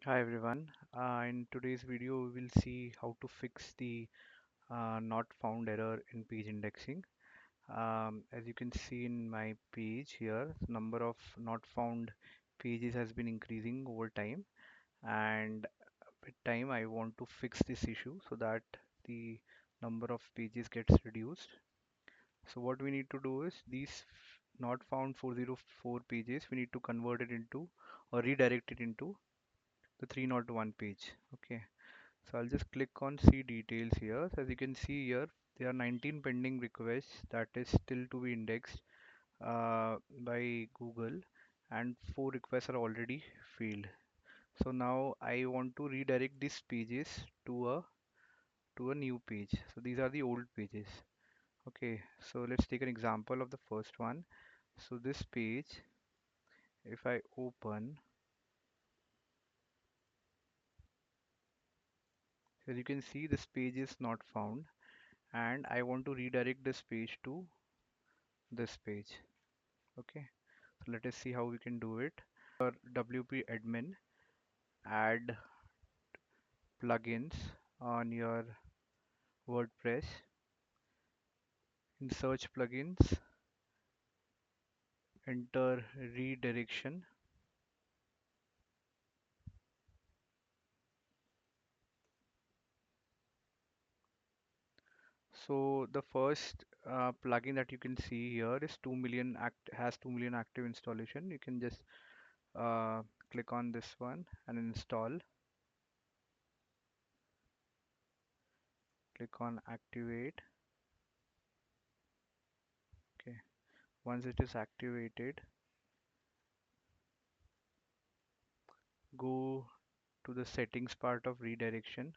Hi everyone. In today's video, we will see how to fix the not found error in page indexing. As you can see in my page here, number of not found pages has been increasing over time, and with time, I want to fix this issue so that the number of pages gets reduced. So what we need to do is these not found 404 pages, we need to convert it into or redirect it into the 301 page. Okay. So I'll just click on see details here. So as you can see here, there are 19 pending requests that is still to be indexed by Google, and 4 requests are already failed. So now I want to redirect these pages to a new page. So these are the old pages. Okay, so let's take an example of the first one. So this page, if I open, as you can see, this page is not found, and I want to redirect this page to this page. Okay, so let us see how we can do it. Your WP admin, add plugins on your WordPress. In search plugins, enter redirection. So the first plugin that you can see here is 2 million has 2 million active installation. You can just uh, click on this one and install. Click on activate. Okay. Once it is activated, go to the settings part of redirection.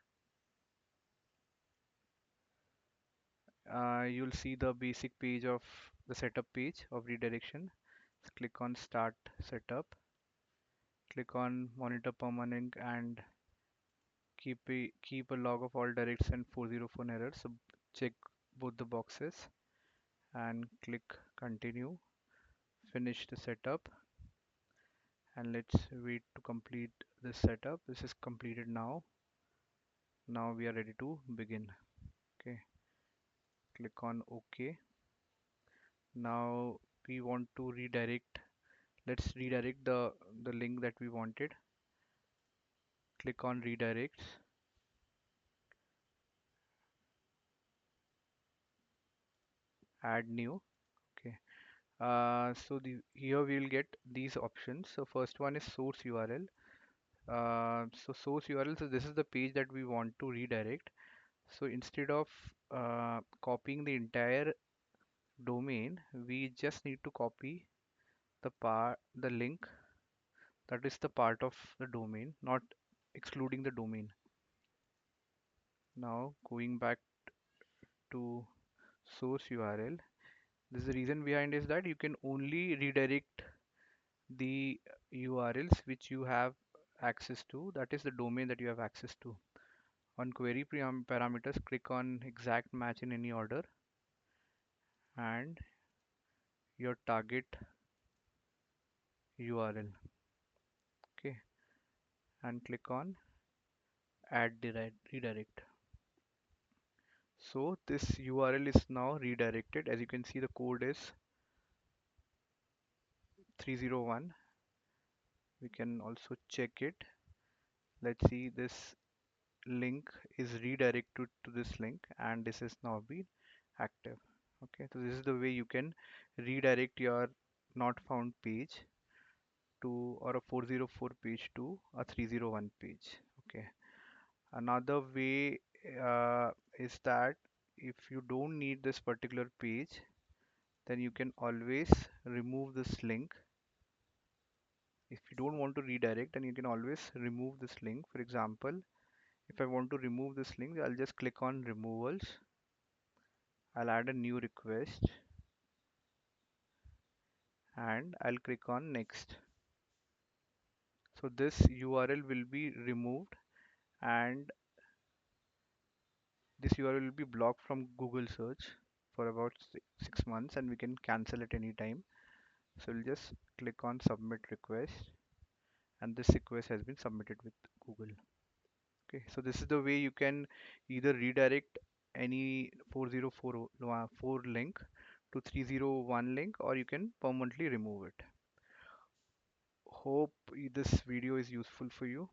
You'll see the basic page of the setup page of redirection. Click on start setup. Click on monitor permanent and keep a log of all directs and 404 errors. So check both the boxes and click continue. Finish the setup and let's wait to complete this setup. This is completed now. Now we are ready to begin. Okay, click on OK. Now we want to redirect. Let's redirect the link that we wanted. Click on redirects. Add new. Okay. So here we will get these options. So first one is source URL. So source URL. So this is the page that we want to redirect. So instead of copying the entire domain, we just need to copy the link that is the part of the domain, not excluding the domain. Now going back to source URL. This is the reason behind is that you can only redirect the URLs which you have access to, that is the domain that you have access to. On query parameters, click on exact match in any order and your target URL. Okay, and click on add redirect. So this URL is now redirected. As you can see, the code is 301. We can also check it. Let's see, this link is redirected to this link and this is now been active. Okay, so this is the way you can redirect your not found page to or a 404 page to a 301 page. Okay, another way is that if you don't need this particular page, then you can always remove this link. If you don't want to redirect, then you can always remove this link. For example, if I want to remove this link, I'll just click on removals. I'll add a new request and I'll click on next. So this URL will be removed and this URL will be blocked from Google search for about 6 months and we can cancel at any time. So we'll just click on submit request and this request has been submitted with Google. Okay, so this is the way you can either redirect any 4044 link to 301 link, or you can permanently remove it. Hope this video is useful for you.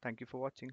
Thank you for watching.